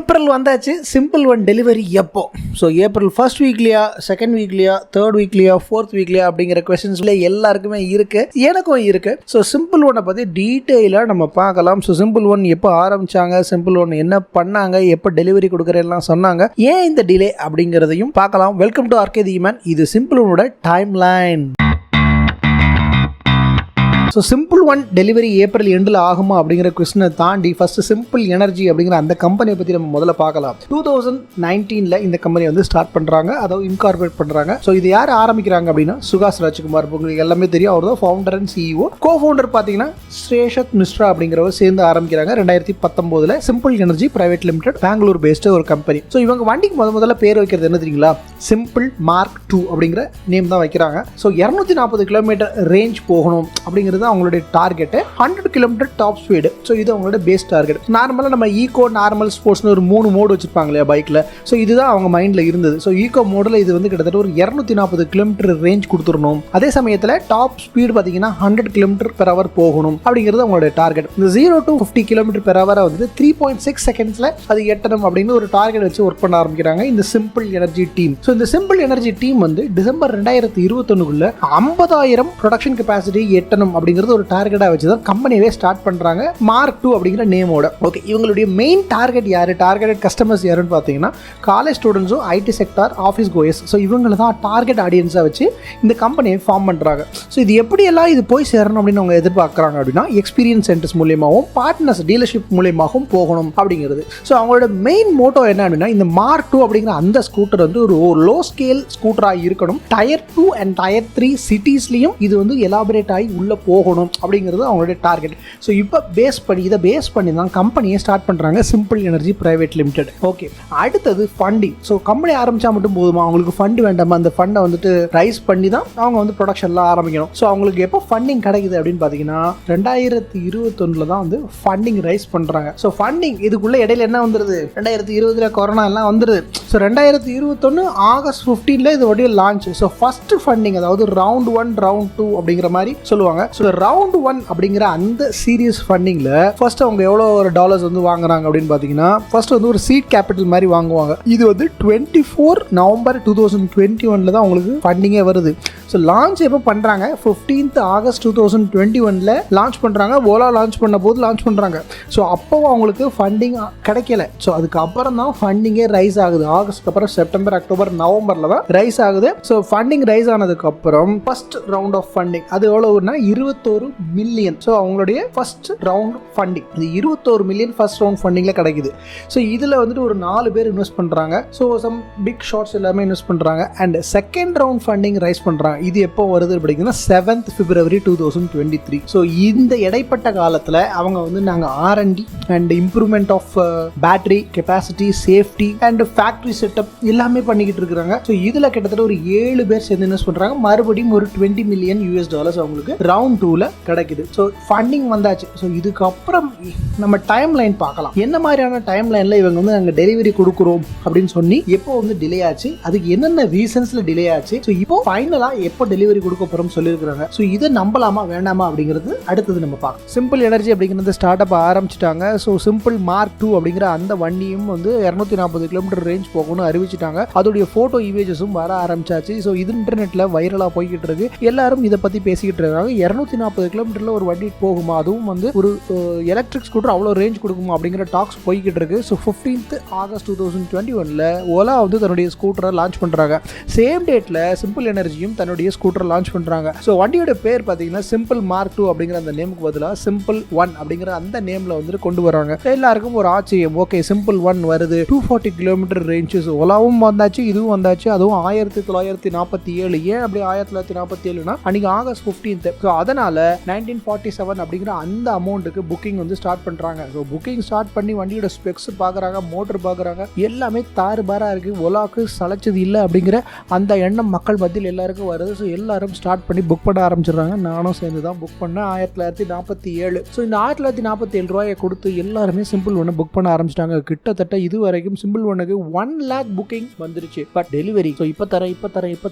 April வந்தாச்சு. Simple One delivery எப்போ? So April first வீக்லையா, செகண்ட் வீக்லையா, தேர்ட் வீக்லையா, ஃபோர்த் வீக்லையா அப்படிங்கிற கொஸ்டின்ஸ்ல எல்லாருக்குமே இருக்கு, எனக்கும் இருக்கு. ஸோ சிம்பிள் ஒன்னை பற்றி டீட்டெயிலாக நம்ம பார்க்கலாம். ஸோ சிம்பிள் ஒன் எப்போ ஆரம்பிச்சாங்க, சிம்பிள் ஒன் என்ன பண்ணாங்க, எப்போ டெலிவரி கொடுக்குறேன்லாம் சொன்னாங்க, ஏன் இந்த டிலே அப்படிங்கிறதையும் பார்க்கலாம். Welcome to RK the man. இது சிம்பிள் ஒன்னோட timeline. So Simple One delivery April எண்டில் ஆகுமா அப்படிங்கிற கொஸ்டினை தாண்டி ஃபர்ஸ்ட் சிம்பிள் எனர்ஜி அப்படிங்கிற அந்த கம்பெனியை பற்றி நம்ம முதல்ல பார்க்கலாம். 2019 இந்த கம்பெனி வந்து ஸ்டார்ட் பண்ணுறாங்க, அதாவது இன்கார்பரேட் பண்ணுறாங்க. ஸோ இது யார் ஆரம்பிக்கிறாங்க அப்படின்னா சுகாஸ் ராஜ்குமார். உங்களுக்கு எல்லாமே தெரியும், அவர் தான் founder and CEO. Co founder பார்த்தீங்கன்னா ஸ்ரேஷத் மிஸ்ரா அப்படிங்கிறவர் சேர்ந்து ஆரம்பிக்கிறாங்க 2019 Simple Energy Private Limited, Bangalore based ஒரு கம்பெனி. ஸோ இவங்க வண்டிக்கு முதல்ல பேர் வைக்கிறது என்ன தெரியுங்களா? சிம்பிள் மார்க் 2 அப்படிங்கிற நேம் தான் வைக்கிறாங்க. ஸோ 240 கிலோமீட்டர் ரேஞ்ச் போகணும் அப்படிங்கிறது அவங்களுடைய target. 100 kilometre top speed. So இது அவங்களோட பேஸ் டார்கெட். நார்மலாக நம்ம ஈகோ, நார்மல், ஸ்போர்ட்ஸ்னு ஒரு 3 மோடு வச்சிருப்பாங்க இல்லையா பைக்கில். ஸோ இதுதான் அவங்க மைண்டில் இருந்தது. ஸோ ஈகோ மோடில் இது வந்து கிட்டத்தட்ட ஒரு 240 கிலோமீட்டர் ரேஞ்ச் கொடுத்துடணும். அதே சமயத்தில் டாப் ஸ்பீடு பார்த்தீங்கன்னா 100 கிலோமீட்டர் பெர் ஹவர் போகணும் அப்படிங்கிறது அவங்களுடைய டார்கெட். இந்த 0 to 50 கிலோமீட்டர் பெர் ஹவரை வந்து 3.6 செகண்ட்ஸில் அது எட்டணும் அப்படின்னு ஒரு டார்கெட் வச்சு ஒர்க் பண்ண ஆரம்பிக்கிறாங்க இந்த சிம்பிள் எனர்ஜி டீம். ஸோ இந்த சிம்பிள் எனர்ஜி டீம் வந்து டிசம்பர் 2021 50,000 ப்ரொடக்ஷன் கெப்பாசிட்டி எட்டணும் அப்படிங்கிறது ஒரு டார்கெட்டாக வச்சு தான் கம்பெனியே ஸ்டார்ட் பண்ணுறாங்க மார்க் 2 அப்படிங்கிற நேமோட. ஓகே, இவங்களுடைய மெயின் டார்கெட் யார், டார்கெட் கஸ்டமர்ஸ் யாருன்னு பார்த்தீங்கன்னா காலேஜ் ஸ்டூடெண்ட்ஸும் IT sector, office goers. So இவங்களை தான் டார்கெட் ஆடியன்ஸாக வச்சு இந்த கம்பெனியை ஃபார்ம் பண்ணுறாங்க. ஸோ இது எப்படியெல்லாம் இது போய் சேரணும் அப்படின்னு அவங்க எதிர்பார்க்குறாங்க அப்படின்னா எக்ஸ்பீரியன்ஸ் சென்டர்ஸ் மூலியமாகவும் பார்ட்னர்ஸ் டீலர்ஷிப் மூலியமாகவும் போகணும் அப்படிங்கிறது. ஸோ அவங்களோட மெயின் மோட்டோ என்ன அப்படின்னா இந்த மார்க் 2 அப்படிங்கிற அந்த ஸ்கூட்டர் வந்து ஒரு லோ ஸ்கேல் ஸ்கூட்டராக இருக்கணும். டயர் 2 அண்ட் டயர் 3 சிட்டிஸ்லையும் இது வந்து எலாபரேட் ஆகி உள்ளே போகணும் அப்படிங்கிறது அவங்களுடைய டார்கெட். ஸோ இப்போ இதை பேஸ் பண்ணி தான் கம்பெனியை ஸ்டார்ட் பண்ணுறாங்க simple Energy Private limited. Okay, அடுத்தது ஃபண்டிங். ஸோ கம்பெனி ஆரம்பிச்சா மட்டும் போதுமா, அவங்களுக்கு ஃபண்டு வேண்டாமா? அந்த ஃபண்டை வந்துட்டு ரைஸ் பண்ணி தான் அவங்க வந்து ப்ரொடக்ஷன்லாம் ஆரம்பிக்கணும். ஸோ அவங்களுக்கு எப்போ ஃபண்டிங் கிடைக்குது அப்படின்னு பார்த்தீங்கன்னா 2021 தான் வந்து ஃபண்டிங் ரைஸ் பண்ணுறாங்க. ஸோ ஃபண்டிங் இதுக்குள்ள இடையில என்ன வந்துருது, 2020 கொரோனா எல்லாம் வந்துருது. ஸோ 2021 ஆகஸ்ட் 15 இது உடைய லான்ச். ஸோ ஃபர்ஸ்ட் ஃபண்டிங், அதாவது ரவுண்ட் 1 ரவுண்ட் 2 அப்படிங்கிற மாதிரி சொல்லுவாங்க. ஸோ ரவுண்ட் 1 அப்படிங்கிற அந்த சீரியஸ் ஃபண்டிங்ல ஃபர்ஸ்ட் அவங்க எவ்வளோ ஒரு டாலர்ஸ் வந்து வாங்குறாங்க அப்படின்னு பார்த்தீங்கன்னா ஃபர்ஸ்ட் வந்து ஒரு சீட் கேபிட்டல் மாதிரி வாங்குவாங்க. இது வந்து 24 நவம்பர் 2021 தான் உங்களுக்கு ஃபண்டிங்கே வருது. ஸோ லான்ச் எப்போ பண்ணுறாங்க, 15 ஆகஸ்ட் 2021 லான்ச் பண்ணுறாங்க. ஓலா லான்ச் பண்ண போது லான்ச் பண்ணுறாங்க. ஸோ அப்போ அவங்களுக்கு ஃபண்டிங் கிடைக்கல. ஸோ அதுக்கப்புறம் தான் ஃபண்டிங்கே ரைஸ் ஆகுது. ஆகஸ்ட்க்கு அப்புறம் செப்டம்பர், அக்டோபர், நவம்பரில் தான் ரைஸ் ஆகுது. ஸோ ஃபண்டிங் ரைஸ் ஆனதுக்கப்புறம் ஃபர்ஸ்ட் ரவுண்ட் ஆஃப் ஃபண்டிங் அது எவ்வளோன்னா 21 மில்லியன். ஸோ அவங்களுடைய ஃபர்ஸ்ட் ரவுண்ட் ஃபண்டிங் இது 21 மில்லியன் ஃபர்ஸ்ட் ரவுண்ட் ஃபண்டிங்கில் கிடைக்குது. ஸோ இதில் வந்துட்டு ஒரு 4 பேர் இன்வெஸ்ட் பண்ணுறாங்க. ஸோ சம் பிக் ஷாட்ஸ் எல்லாமே இன்வெஸ்ட் பண்ணுறாங்க. And second round funding rice பண்ணுறாங்க. இது எப்போ வருது அப்படின்னா 7th February 2023. ஸோ இந்த இடைப்பட்ட காலத்தில் அவங்க வந்து நாங்கள் R&D and improvement of battery capacity, safety and factory setup எல்லாமே பண்ணிக்கிட்டு இருக்கிறாங்க. ஸோ இதில் கிட்டத்தட்ட ஒரு 7 பேர் சேர்ந்து இன்வெஸ்ட் பண்ணுறாங்க. மறுபடியும் ஒரு $20 மில்லியன் அவங்களுக்கு ரவுண்ட் 2ல கிடைக்குது. ஸோ ஃபண்டிங் வந்தாச்சு. ஸோ இதுக்கப்புறம் நம்ம டைம் லைன் பார்க்கலாம். என்ன மாதிரியான டைம் லைனில் இவங்க வந்து நாங்கள் டெலிவரி கொடுக்குறோம் அப்படின்னு சொல்லி எப்போ வந்து டிலே ஆச்சு, அதுக்கு என்னென்ன ரீசன்ஸில் டிலே ஆச்சு, ஸோ இப்போ ஃபைனலாக எப்போ டெலிவரி கொடுக்க போகிறோம் சொல்லியிருக்கிறாங்க. ஸோ இதை நம்பலாமா வேண்டாமா அப்படிங்கிறது அடுத்தது நம்ம பார்க்கலாம். சிம்பிள் எனர்ஜி அப்படிங்கிறது ஸ்டார்ட் அப் ஆரம்பிச்சிட்டாங்க. ஸோ சிம்பிள் மார்க் 2 அப்படிங்கிற அந்த வண்டியும் வந்து 240 கிலோமீட்டர் ரேஞ்ச் போகணும்னு அறிவிச்சிட்டாங்க. அதோடைய ஃபோட்டோ இமேஜஸும் வர ஆரம்பிச்சாச்சு. ஸோ இது இன்டர்நெட்டில் வைரலாக போய்கிட்டு இருக்கு. எல்லாரும் இதை பற்றி பேசிக்கிட்டு இருக்காங்க. 240 கிலோமீட்டரில் ஒரு வண்டி போகுமா, அதுவும் வந்து ஒரு எலக்ட்ரிக் ஸ்கூட்டர் அவ்வளோ ரேஞ்ச் கொடுக்குமா அப்படிங்கிற டாக்ஸ் போய்கிட்டு இருக்கு. ஸோ 15th ஆகஸ்ட் 2021 ஓலா வந்து தன்னுடைய ஸ்கூட்டரை லான்ச் பண்ணுறாங்க. சேம் டேட்டில் சிம்பிள் எனர்ஜியும் தன்னுடைய ஸ்கூட்டர் லான்ச் பண்ணுறாங்க. ஸோ வண்டியோட பேர் பார்த்தீங்கன்னா சிம்பிள் மார்க் 2 அப்படிங்கிற அந்த நேமுக்கு பதிலாக சிம்பிள் 1 அப்படிங்கிற அந்த நேமில் வந்துட்டு கொண்டு வராங்க. எல்லாருக்கும் ஒரு ஆச்சரியம். ஓகே, சிம்பிள் 1 வருது, 240 கிலோமீட்டர் ரேஞ்சஸ். ஓலாவும் வந்தாச்சு, இதுவும் வந்தாச்சு. அதுவும் 1947. ஏன் அப்படி 1947னா அன்னைக்கு ஆகஸ்ட் 15th. ஸோ அதனால 1947 அப்படிங்கிற அந்த அமௌண்ட்டுக்கு புக்கிங் வந்து ஸ்டார்ட் பண்ணுறாங்க. ஸோ புக்கிங் ஸ்டார்ட் பண்ணி வண்டியோட ஸ்பெக்ஸ் பார்க்குறாங்க, மோட்டர் பார்க்குறாங்க, எல்லாமே தாறுபாராக இருக்குது. ஓலாவுக்கு சளைச்சது இல்லை அப்படிங்கிற அந்த எண்ணம் மக்கள் மத்தியில் எல்லாருக்கும் வருது. வருது. ஸோ எல்லாரும் ஸ்டார்ட் பண்ணி புக் பண்ண ஆரம்பிச்சிடுறாங்க. நானும் சேர்ந்து தான் புக் பண்ணேன் 1947. ஸோ இந்த 1947 ரூபாயை கொடுத்து எல்லாருமே சிம்பிள் ஒன்று புக் பண்ண ஆரம்பிச்சிட்டாங்க. கிட்டத்தட்ட இது வரைக்கும் சிம்பிள் ஒன்னுக்கு 1 lakh புக்கிங் வந்துருச்சு. பட் டெலிவரி இப்போ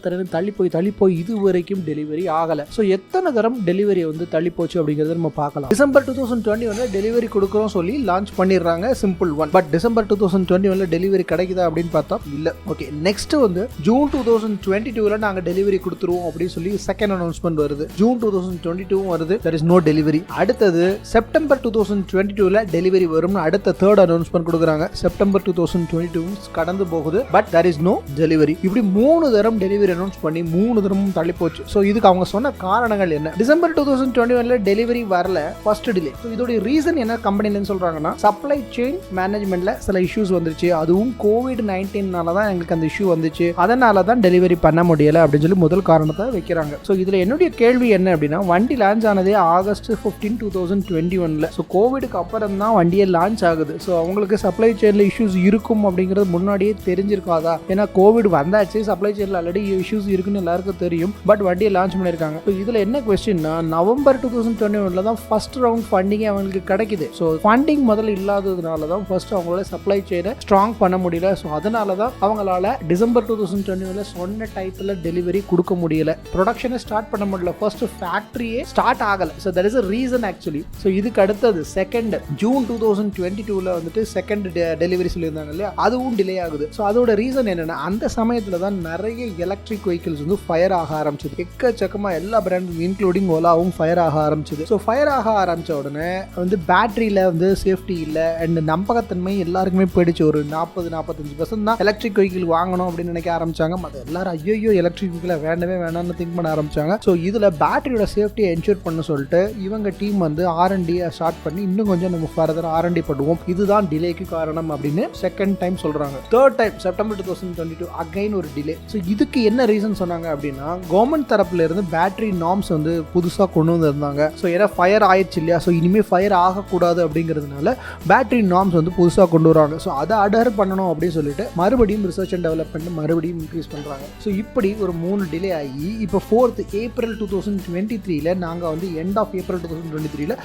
தரேன்னு தள்ளி போய் இது வரைக்கும் டெலிவரி ஆகலை. ஸோ எத்தனை தரம் டெலிவரி வந்து தள்ளி போச்சு அப்படிங்கிறத நம்ம பார்க்கலாம். டிசம்பர் 2021 டெலிவரி கொடுக்குறோம் சொல்லி லான்ச் பண்ணிடுறாங்க simple one. But December 2021 delivery கிடைக்குதா அப்படின்னு பார்த்தா இல்லை. ஓகே, நெக்ஸ்ட் வந்து ஜூன் 2022 நாங்கள் டெலிவரி கொடுத்துருவோம் அப்படின்னு சொல்லி செகண்ட் அனௌன்ஸ்மெண்ட் வருது. ஜூன் 2022 வருது, there is no டெலிவரி. அடுத்தது செப்டம்பர் 2022 டெலிவரி வரும்னு அடுத்த தேர்ட் அனௌன்ஸ்மெண்ட் கொடுக்குறாங்க. செப்டம்பர் 2022 கடந்து போகுது, but there is no delivery. இப்படி 3 தரம் டெலிவரி அனௌன்ஸ் பண்ணி 3 தரமும் தள்ளி போச்சு. ஸோ இதுக்கு அவங்க சொன்ன காரணங்கள் என்ன? டிசம்பர் 2021 டெலிவரி வரல, ஃபர்ஸ்ட் டிலே. ஸோ இதோட ரீசன் என்ன கம்பெனிலன்னு சொல்றாங்கன்னா, சப்ளை செயின் மேனேஜ்மெண்ட்ல சில இஷ்யூஸ் வந்துருச்சு. அதுவும் COVID-19 தான் எங்களுக்கு அந்த இஷ்யூ வந்துச்சு, அதனால தான் டெலிவரி பண்ண முடியல அப்படின்னு சொல்லி முதல் காரணத்தை வைக்கிறாங்க. ஸோ இதுல என்னுடைய கேள்வி என்ன அப்படின்னா, வண்டி லான்ச் ஆனதே ஆகஸ்ட் 15, 2021. ஸோ கோவிடுக்கு அப்புறம் தான் வண்டியை லான்ச் ஆகுது. ஸோ அவங்களுக்கு சப்ளை செயின்ல இஷ்யூஸ் இருக்கும் அப்படிங்கிறது முன்னாடியே தெரிஞ்சிருக்காதா? ஏன்னா கோவிட் வந்தாச்சு, சப்ளை செயின்ல ஆல்ரெடி இஷ்யூஸ் இருக்குன்னு எல்லாருக்கும் தெரியும். பட் வண்டியை லான்ச் பண்ணியிருக்காங்க. ஸோ இதுல என்ன கொஸ்டின்னா, நவம்பர் 2021 தான் ஃபர்ஸ்ட் ரவுண்ட் ஃபண்டிங் அவங்களுக்கு கிடைக்குது. ஸோ ஃபண்டிங் முதல்ல இல்லாததுனால தான் ஃபர்ஸ்ட் அவங்களோட சப்ளை செயினை ஸ்ட்ராங் பண்ண முடியல. ஸோ அதனால தான் அவங்களால டிசம்பர் 2021 சொன்ன டைப்ல டெலிவரி கொடுக்க முடியல, ப்ரொடக்ஷனை ஸ்டார்ட் பண்ண முடியல. ஃபர்ஸ்ட் ஃபேக்டரியே ஸ்டார்ட் ஆகல. So that is a reason actually. So இதுக்கு அடுத்தது செகண்ட் ஜூன் 2022 வந்துட்டு செகண்ட் டெலிவரி சொல்லியிருந்தாங்க இல்லையா, அதுவும் டிலே ஆகுது. ஸோ அதோட ரீசன் என்னன்னா, அந்த சமயத்துல தான் நிறைய எலக்ட்ரிக் வெஹிக்கிள்ஸ் வந்து ஃபயர் ஆக ஆரம்பிச்சது. எக்கச்சக்கமா எல்லா பிராண்டும் இன்க்ளூடிங் ஓலாவும் ஃபயர் ஆக ஆரம்பிச்சது. ஸோ ஃபயர் ஆக ஆரம்பிச்ச உடனே வந்து பேட்டரியில வந்து சேஃப்டி இல்லை அண்ட் நம்பகத்தன்மை எல்லாருக்குமே போயிடுச்சு. ஒரு 40-45% தான் எலக்ட்ரிக் வெஹிக்கிள் வாங்கணும் அப்படின்னு நினைக்க ஆரம்பிச்சாங்க. மற்ற எல்லாரும் ஐயோ எலக்ட்ரிக் வெஹிக்கிளை வேண்டாம்னு திங்க் பண்ண ஆரம்பிச்சாங்க. ஸோ இதுல பேட்டரியோட சேஃப்டியை என்ஷூர் பண்ண சொல்லிட்டு இவங்க டீம் வந்து R&D ஸ்டார்ட் பண்ணி இன்னும் கொஞ்சம் நம்ம ஃபர்தர் R&D பண்ணுவோம், இதுதான் டிலேக்கு காரணம் அப்படின்னு செகண்ட் டைம் சொல்றாங்க. தேர்ட் டைம் செப்டம்பர் 2022 அகைன் ஒரு டிலே. ஸோ இதுக்கு என்ன ரீசன் சொன்னாங்க அப்படின்னா, கவர்மெண்ட் தரப்புல இருந்து பேட்டரி நார்ம்ஸ் வந்து புதுசா கொண்டு வந்திருந்தாங்க. ஸோ ஏன்னா ஃபயர் ஆயிடுச்சு இல்லையா, ஸோ இனிமே ஃபயர் ஆகக்கூடாது அப்படிங்கிறதுனால பேட்டரி நார்ம்ஸ் வந்து புதுசா கொண்டு வராங்க. ஸோ அதை அடர் பண்ணணும் அப்படின்னு சொல்லிட்டு மறுபடியும் ரிசர்ச் அண்ட் டெவலப்மெண்ட் மறுபடியும் இன்க்ரீஸ் பண்றாங்க. ஸோ இப்படி ஒரு 3 டிலே ஆகி இப்போ 4th April 2023 நாங்கள் வந்து எண்ட் ஆஃப் April 2023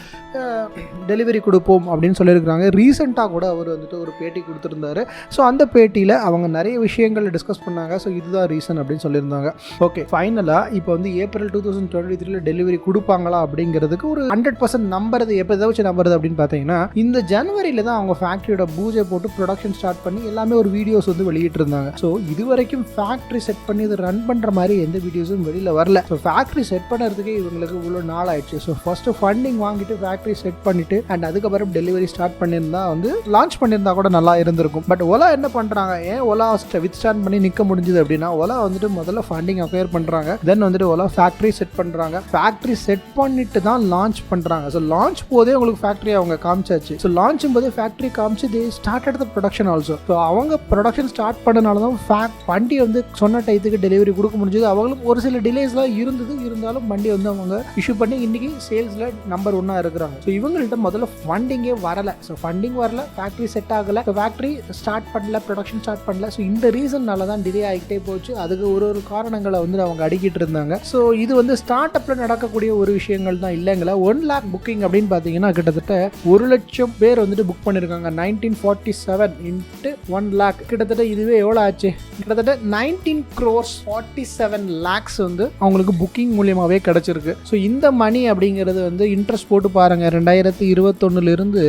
டெலிவரி கொடுப்போம் அப்படின்னு சொல்லியிருக்காங்க. ரீசெண்டாக கூட அவர் வந்துட்டு ஒரு பேட்டி கொடுத்துருந்தாரு. ஸோ அந்த பேட்டியில் அவங்க நிறைய விஷயங்கள் டிஸ்கஸ் பண்ணாங்க. ஸோ இதுதான் ரீசன் அப்படின்னு சொல்லியிருந்தாங்க. ஓகே, ஃபைனலாக இப்போ வந்து April 2023 டெலிவரி கொடுப்பாங்களா அப்படிங்கிறதுக்கு ஒரு 100% நம்புறது எப்போ எதை வச்சு நம்புறது அப்படின்னு பார்த்தீங்கன்னா, இந்த ஜனவரியில் தான் அவங்க ஃபேக்ட்ரியோட பூஜை போட்டு ப்ரொடக்ஷன் ஸ்டார்ட் பண்ணி எல்லாமே ஒரு வீடியோஸ் வந்து வெளியிட்டு இருந்தாங்க. ஸோ இது வரைக்கும் ஃபேக்ட்ரி செட் பண்ணி இது ரன் பண்ணுற மாதிரி எந்த வீடியோஸும் வெளியில் வரல. ஸோ ஃபேக்ட்ரி செட் பண்ணுறதுக்கே இவங்களுக்கு இவ்வளோ நாள் ஆயிடுச்சு. ஸோ ஃபர்ஸ்ட் ஃபண்டிங் வாங்கிட்டு ஃபேக்ட்ரி செட் பண்ணிட்டு அண்ட் அதுக்கப்புறம் டெலிவரி ஸ்டார்ட் பண்ணியிருந்தா வந்து லான்ச் பண்ணியிருந்தா கூட நல்லா இருந்திருக்கும். பட் ஓலா என்ன பண்ணுறாங்க, ஏன் ஓலா வித் ஸ்டாண்ட் பண்ணி நிற்க முடிஞ்சது அப்படின்னா, ஓலா வந்துட்டு முதல்ல ஃபண்டிங் அக்வயர் பண்ணுறாங்க, தென் வந்துட்டு ஓலா ஃபேக்ட்ரி செட் பண்ணுறாங்க. ஃபேக்ட்ரி செட் பண்ணிட்டு தான் லான்ச் பண்ணுறாங்க. ஸோ லான்ச் போதே உங்களுக்கு ஃபேக்ட்ரி அவங்க காமிச்சாச்சு. ஸோ லான்ச்சும் போதே ஃபேக்ட்ரி காமிச்சு they started the production also. So அவங்க ப்ரொடக்ஷன் ஸ்டார்ட் பண்ணனால தான் வண்டி வந்து சொன்ன டைத்துக்கு டெலிவரி கொடுக்க முடிஞ்சது. அவங்களுக்கு ஒரு சில டிலேஸ்லாம் இருந்தது, இருந்தாலும் வண்டி வந்து அவங்க இஷ்யூ பண்ணி இன்னைக்கு சேல்ஸ்ல நம்பர் 1 இருக்கிறாங்க. ஸோ இவங்கள்ட்ட முதல்ல ஃபண்டிங்கே வரல. ஸோ ஃபண்டிங் வரல, ஃபேக்ட்ரி செட் ஆகல, ஃபேக்ட்ரி ஸ்டார்ட் பண்ணல, ப்ரொடக்ஷன் ஸ்டார்ட் பண்ணல. ஸோ இந்த ரீசன்னால தான் டிலே ஆகிட்டே போச்சு. அதுக்கு ஒரு காரணங்களை வந்து அவங்க அடிக்கிட்டு இருந்தாங்க. ஸோ இது வந்து ஸ்டார்ட் அப்ல நடக்கக்கூடிய ஒரு விஷயங்கள் தான் இல்லைங்களா. 1 lakh புக்கிங் அப்படின்னு பார்த்தீங்கன்னா கிட்டத்தட்ட 1 லட்சம் பேர் வந்துட்டு புக் பண்ணியிருக்காங்க. 1947 into 1 lakh கிட்டத்தட்ட இதுவே எவ்வளோ ஆச்சு, கிட்டத்தட்ட 19 crores 47 lakhs வந்து அவங்களுக்கு புக்கிங் மூலியமாகவே கிடைச்சிருக்கு. ஸோ இந்த மணி அப்படிங்கிறது வந்து இன்ட்ரெஸ்ட் போட்டு பாருங்க, 2021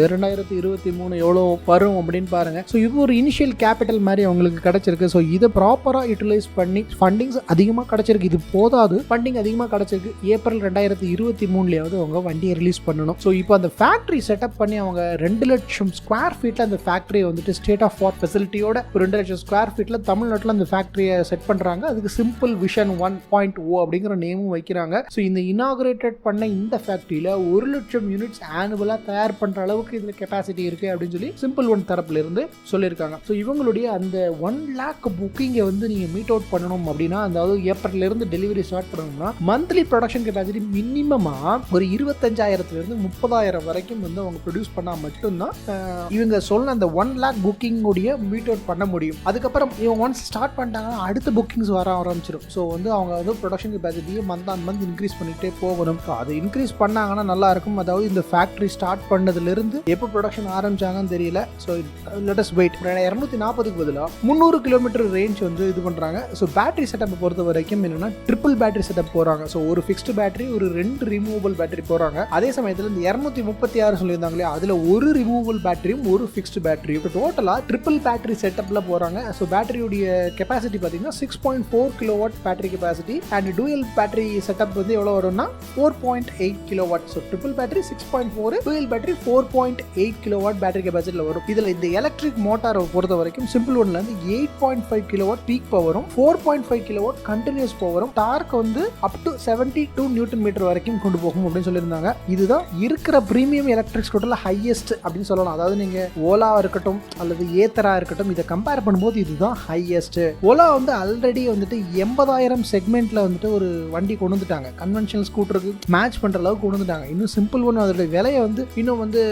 2023 எவ்வளோ வரும் அப்படின்னு பாருங்க. ஸோ இது ஒரு இனிஷியல் கேபிட்டல் மாதிரி அவங்களுக்கு கிடைச்சிருக்கு. ஸோ இதை ப்ராப்பராக யூட்டிலைஸ் பண்ணி ஃபண்டிங்ஸ் அதிகமாக கிடைச்சிருக்கு. இது போதாது, ஃபண்டிங் அதிகமாக கிடைச்சிருக்கு. ஏப்ரல் 2023 அவங்க வண்டியை ரிலீஸ் பண்ணணும். ஸோ இப்போ அந்த ஃபேக்ட்ரி செட்டப் பண்ணி அவங்க 2 லட்சம் ஸ்கொயர் ஃபீட்டில் அந்த ஃபேக்ட்ரியை வந்துட்டு ஸ்டேட் ஆஃப் ஆர்ட் ஃபெசிலிட்டியோட 2 லட்சம் ஸ்கொயர் ஃபீட்டில் தமிழ்நாட்டில் அந்த ஃபேக்ட்ரியை செட் பண்ணுறாங்க. அதுக்கு சிம்பிள் விஷன் 1.0 அப்படிங்கிற நேமும் வைக்கிறாங்க. ஸோ இந்த இனாகுரேட்டட் பண்ண இந்த ஃபேக்ட்ரியில் 1 லட்சம் யூனிட்ஸ் ஆனுவலாக தயார் பண்ணுற அளவுக்கு இதில் கெப்பாசிட்டி இருக்குது அப்படின்னு சொல்லி சிம்பிள் ஒன் தரப்புல இருந்து சொல்லியிருக்காங்க. ஸோ இவங்களுடைய அந்த 1 lakh புக்கிங்கை வந்து நீங்கள் மீட் அவுட் பண்ணணும் அப்படின்னா, அதாவது ஏப்ரல்லேருந்து டெலிவரி ஸ்டார்ட் பண்ணணும்னா மந்த்லி ப்ரொடக்ஷன் கெப்பாசிட்டி மினிமமாக ஒரு 25,000 30,000 வரைக்கும் வந்து அவங்க ப்ரொடியூஸ் பண்ணால் மட்டும்தான் இவங்க சொன்ன அந்த 1 lakh புக்கிங் உடைய மீட் அவுட் பண்ண முடியும். அதுக்கப்புறம் இவங்க ஒன்ஸ் ஸ்டார்ட் பண்ணிட்டாங்கன்னா அடுத்த புக்கிங்ஸ் வர ஆரம்பிச்சிடும். ஸோ வந்து அவங்க வந்து ப்ரொடக்ஷன் கெப்பாசிட்டியை மந்த் ஆன் மந்த் இன்க்ரீஸ் பண்ணிகிட்டே போகணும். ஸோ அது இன்க்ரீஸ் பண்ணாங்கன்னா நல்லா இருக்கும். அதாவது இந்த ஃபேக்ட்ரி ஸ்டார்ட் பண்ணதுலேருந்து எப்போ ப்ரொடக்ஷன் ஆரம்பிச்சாங்கன்னு தெரியல. So let us wait. 240க்கு பதிலாக 300 கிலோமீட்டர் ரேஞ்ச் வந்து இது பண்ணுறாங்க. ஸோ பேட்டரி செட்டப்பை பொறுத்த வரைக்கும் என்னன்னா ட்ரிபிள் பேட்டரி செட்டப் போகிறாங்க. ஸோ ஒரு ஃபிக்ஸ்டு பேட்டரி, ஒரு 2 ரிமூவபிள் பேட்டரி போகிறாங்க. அதே சமயத்தில் இந்த 236 சொல்லியிருந்தாங்க இல்லையா, அதில் ஒரு ரிமூவபிள் பேட்டரியும் ஒரு ஃபிக்ஸ்டு பேட்டரியும் டோட்டலாக ட்ரிபிள் பேட்டரி செட்டப்பில் போகிறாங்க. ஸோ பேட்டரியுடைய கெப்பாசிட்டி பார்த்தீங்கன்னா 6.4 kilowatt battery capacity and dual battery setup வந்து எவ்வளோ வரும்னா 4.8 kilowatt. So triple battery 6.4, dual battery 4.8 kilowatt battery கெப்பாசிட்டியில் வரும். இதில் இந்த எலக்ட்ரிக் மோட்டாரை பொறுத்த வரைக்கும் சிம்பிள் ஒன்ல இருந்து 8.5 கிலோவாட் பீக் பவரும் 4.5 கிலோவாட் கண்டினியூஸ் பவரும் டார்க் வந்து அப் டு 72 நியூட்டன் மீட்டர் வரைக்கும் கொண்டு போகும் அப்படின்னு சொல்லியிருந்தாங்க. இதுதான் இருக்கிற பிரீமியம் எலக்ட்ரிக் ஸ்கூட்டர்ல ஹையஸ்ட் அப்படின்னு சொல்லலாம். அதாவது நீங்க ஓலா இருக்கட்டும் அல்லது ஏத்தரா இருக்கட்டும், இதை கம்பேர் பண்ணும்போது இதுதான் ஹையஸ்ட். ஓலா வந்து ஆல்ரெடி வந்துட்டு 80,000 செக்மெண்ட்ல வந்துட்டு ஒரு வண்டி கொண்டு வந்துட்டாங்க. கன்வென்ஷனல் ஸ்கூட்டருக்கு மேட்ச் பண்ற அளவுக்கு கொண்டு வந்துட்டாங்க. இன்னும் சிம்பிள் ஒன் அதோட விலையை வந்து இன்னும் வந்து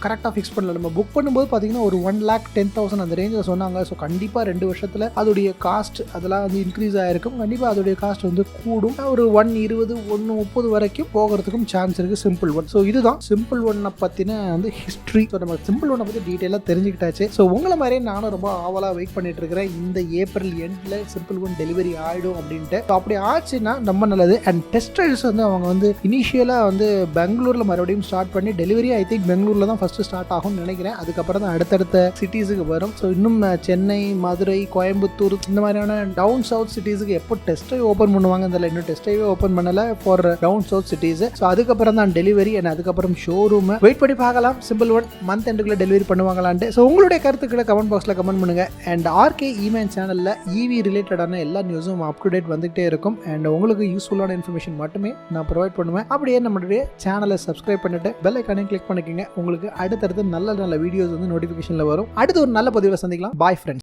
கரெக்டாக ஃபிக்ஸ் பண்ணல. நம்ம புக் பண்ணும்போது பார்த்தீங்கன்னா ஒரு 1,10,000 அந்த ரேஞ்சில் சொன்னாங்க. ஸோ கண்டிப்பாக 2 வருஷத்தில் அதோடைய காஸ்ட் அதெல்லாம் வந்து இன்க்ரீஸ் ஆகிருக்கும். கண்டிப்பாக அதோடைய காஸ்ட் வந்து கூடும். ஒரு 120, 130 வரைக்கும் போகிறதுக்கும் சான்ஸ் இருக்குது சிம்பிள் ஒன். ஸோ இதுதான் சிம்பிள் ஒன்னை பற்றின வந்து ஹிஸ்ட்ரி. ஸோ நம்ம சிம்பிள் ஒன்னை பற்றி டீட்டெயிலாக தெரிஞ்சுக்கிட்டாச்சு. ஸோ உங்களை மாதிரியே நானும் ரொம்ப ஆவலாக வெயிட் பண்ணிட்டு இருக்கிறேன். இந்த ஏப்ரல் எண்டில் சிம்பிள் ஒன் டெலிவரி ஆகிடும் அப்படின்ட்டு. ஸோ அப்படி ஆச்சுன்னா ரொம்ப நல்லது. அண்ட் டெஸ்ட் ரைட்ஸ் வந்து அவங்க வந்து இனிஷியலாக வந்து பெங்களூரில் மறுபடியும் ஸ்டார்ட் பண்ணி டெலிவரி ஐ திங்க் பெங்களூரில் தான் ஃபஸ்ட்டு ஸ்டார்ட் ஆகும்னு நினைக்கிறேன். அதுக்கப்புறம் தான் அடுத்தடுத்த சிட்டிஸுக்கு வரும். ஸோ இன்னும் சென்னை, மதுரை, கோயம்புத்தூர் இந்த மாதிரியான டவுன் சவுத் சிட்டிஸுக்கு எப்போ டெஸ்ட்டை ஓப்பன் பண்ணுவாங்க தெரியல. இன்னும் டெஸ்ட்டையே ஓப்பன் பண்ணலை for down south cities. So அதுக்கப்புறம் தான் டெலிவரி அண்ட் அதுக்கப்புறம் ஷோரூம் வெயிட் பண்ணி பார்க்கலாம். சிம்பிள் ஒன் மந்த் எண்டுக்குள்ள டெலிவரி பண்ணுவாங்களான்ட்டு. ஸோ உங்களுடைய கருத்துக்களை கமெண்ட் பாக்ஸில் கமெண்ட் பண்ணுங்க. அண்ட் ஆர்கே இமேன் சேனலில் ஈவி ரிலேட்டடான எல்லா நியூஸும் அப் டு டேட் வந்துகிட்டே இருக்கும். அண்ட் உங்களுக்கு யூஸ்ஃபுல்லான இன்ஃபர்மேஷன் மட்டுமே நான் ப்ரொவைட் பண்ணுவேன். அப்படியே நம்மளுடைய சேனலை சப்ஸ்கிரைப் பண்ணிட்டு பெல் ஐக்கானையும் கிளிக் பண்ணிக்கோங்க. உங்களுக்கு அடுத்தடுத்து நல்ல நல்ல வீடியோஸ் வந்து நோட்டிஃபிகேஷனில் வரும். அடுத்து ஒரு நல்ல பதிவில் சந்திக்கலாம். Bye friends.